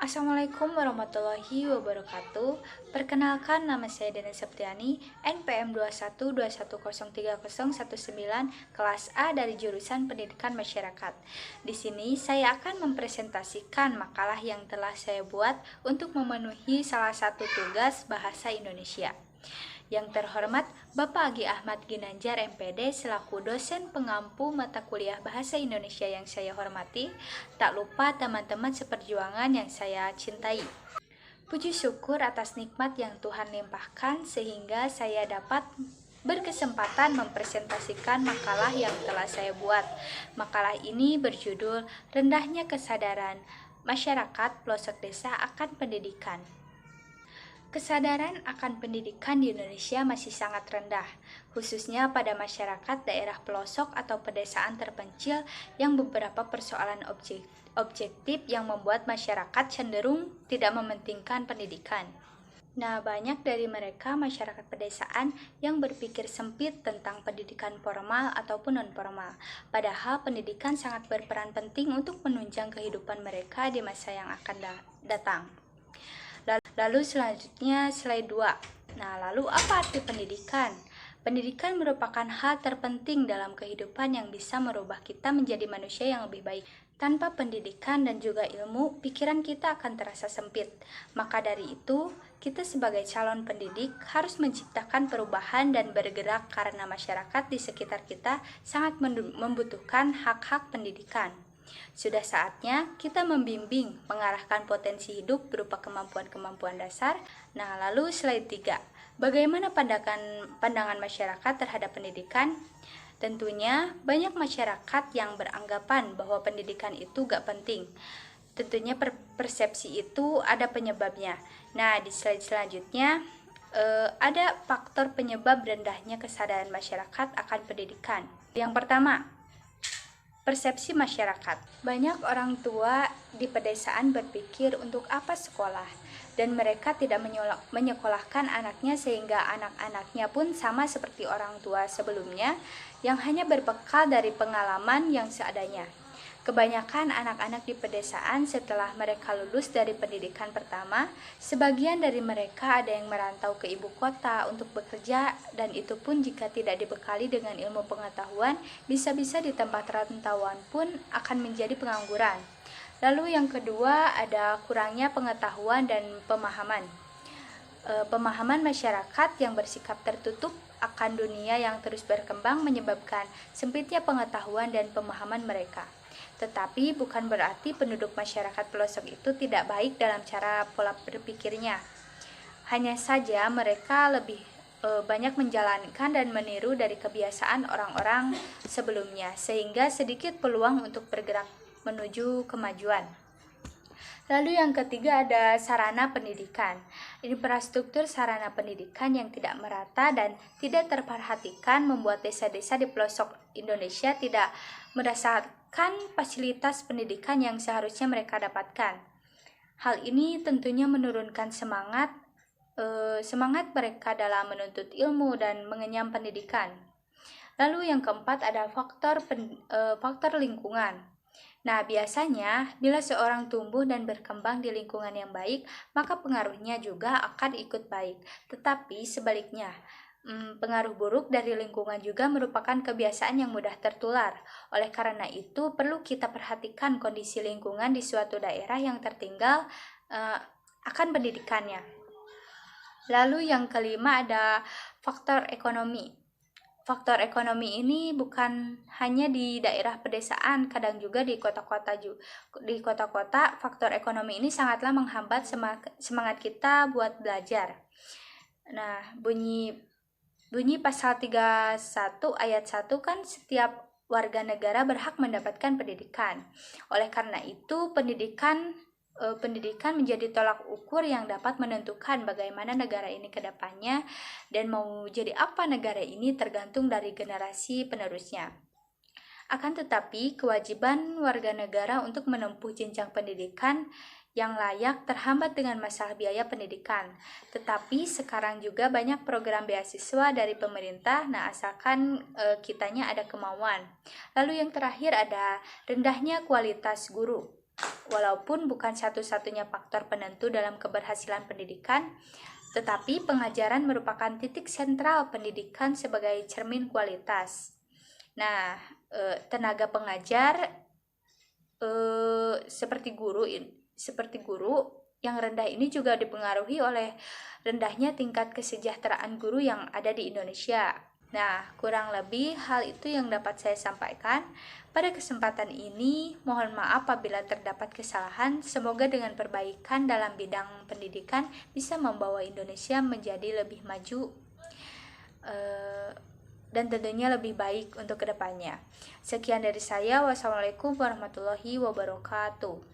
Assalamualaikum warahmatullahi wabarakatuh. Perkenalkan, nama saya Dena Septiani, NPM 2121030019, kelas A dari jurusan Pendidikan Masyarakat. Di sini saya akan mempresentasikan makalah yang telah saya buat untuk memenuhi salah satu tugas bahasa Indonesia. Yang terhormat Bapak Agi Ahmad Ginanjar MPD selaku dosen pengampu mata kuliah Bahasa Indonesia yang saya hormati, tak lupa teman-teman seperjuangan yang saya cintai. Puji syukur atas nikmat yang Tuhan limpahkan sehingga saya dapat berkesempatan mempresentasikan makalah yang telah saya buat. Makalah ini berjudul Rendahnya Kesadaran Masyarakat Pelosok Desa akan Pendidikan. Kesadaran akan pendidikan di Indonesia masih sangat rendah, khususnya pada masyarakat daerah pelosok atau pedesaan terpencil yang beberapa persoalan objektif yang membuat masyarakat cenderung tidak mementingkan pendidikan. Nah, banyak dari mereka masyarakat pedesaan yang berpikir sempit tentang pendidikan formal ataupun non-formal, padahal pendidikan sangat berperan penting untuk menunjang kehidupan mereka di masa yang akan datang. Lalu selanjutnya slide 2. Nah, lalu apa arti pendidikan? Pendidikan merupakan hal terpenting dalam kehidupan yang bisa merubah kita menjadi manusia yang lebih baik. Tanpa pendidikan dan juga ilmu, pikiran kita akan terasa sempit. Maka dari itu, kita sebagai calon pendidik harus menciptakan perubahan dan bergerak karena masyarakat di sekitar kita sangat membutuhkan hak-hak pendidikan. Sudah saatnya kita membimbing, mengarahkan potensi hidup berupa kemampuan-kemampuan dasar. Nah, lalu slide 3. Bagaimana pandangan masyarakat terhadap pendidikan? Tentunya banyak masyarakat yang beranggapan bahwa pendidikan itu gak penting. Tentunya persepsi itu ada penyebabnya. Nah, di slide selanjutnya ada faktor penyebab rendahnya kesadaran masyarakat akan pendidikan. Yang pertama, persepsi masyarakat. Banyak orang tua di pedesaan berpikir untuk apa sekolah, dan mereka tidak menyekolahkan anaknya sehingga anak-anaknya pun sama seperti orang tua sebelumnya yang hanya berbekal dari pengalaman yang seadanya. Kebanyakan anak-anak di pedesaan setelah mereka lulus dari pendidikan pertama, sebagian dari mereka ada yang merantau ke ibu kota untuk bekerja, dan itu pun jika tidak dibekali dengan ilmu pengetahuan, bisa-bisa di tempat rantauan pun akan menjadi pengangguran. Lalu yang kedua ada kurangnya pengetahuan dan pemahaman. Pemahaman masyarakat yang bersikap tertutup akan dunia yang terus berkembang menyebabkan sempitnya pengetahuan dan pemahaman mereka. Tetapi bukan berarti penduduk masyarakat pelosok itu tidak baik dalam cara pola berpikirnya. Hanya saja mereka lebih banyak menjalankan dan meniru dari kebiasaan orang-orang sebelumnya, sehingga sedikit peluang untuk bergerak menuju kemajuan. Lalu yang ketiga ada sarana pendidikan. Infrastruktur sarana pendidikan yang tidak merata dan tidak terperhatikan membuat desa-desa di pelosok Indonesia tidak merasakan fasilitas pendidikan yang seharusnya mereka dapatkan. Hal ini tentunya menurunkan semangat mereka dalam menuntut ilmu dan mengenyam pendidikan. Lalu yang keempat ada faktor lingkungan. Nah, biasanya bila seorang tumbuh dan berkembang di lingkungan yang baik, maka pengaruhnya juga akan ikut baik. Tetapi sebaliknya, pengaruh buruk dari lingkungan juga merupakan kebiasaan yang mudah tertular. Oleh karena itu, perlu kita perhatikan kondisi lingkungan di suatu daerah yang tertinggal akan pendidikannya. Lalu yang kelima ada faktor ekonomi. Faktor ekonomi ini bukan hanya di daerah pedesaan, kadang juga di kota-kota. Di kota-kota, faktor ekonomi ini sangatlah menghambat semangat kita buat belajar. Nah, bunyi pasal 31 ayat 1 kan setiap warga negara berhak mendapatkan pendidikan. Oleh karena itu, pendidikan menjadi tolak ukur yang dapat menentukan bagaimana negara ini ke depannya, dan mau jadi apa negara ini tergantung dari generasi penerusnya. Akan tetapi, kewajiban warga negara untuk menempuh jenjang pendidikan yang layak terhambat dengan masalah biaya pendidikan. Tetapi sekarang juga banyak program beasiswa dari pemerintah, nah asalkan kitanya ada kemauan. Lalu yang terakhir ada rendahnya kualitas guru. Walaupun bukan satu-satunya faktor penentu dalam keberhasilan pendidikan, tetapi pengajaran merupakan titik sentral pendidikan sebagai cermin kualitas. Nah, tenaga pengajar seperti guru yang rendah ini juga dipengaruhi oleh rendahnya tingkat kesejahteraan guru yang ada di Indonesia. Nah, kurang lebih hal itu yang dapat saya sampaikan. Pada kesempatan ini, mohon maaf apabila terdapat kesalahan. Semoga dengan perbaikan dalam bidang pendidikan bisa membawa Indonesia menjadi lebih maju dan tentunya lebih baik untuk kedepannya. Sekian dari saya. Wassalamualaikum warahmatullahi wabarakatuh.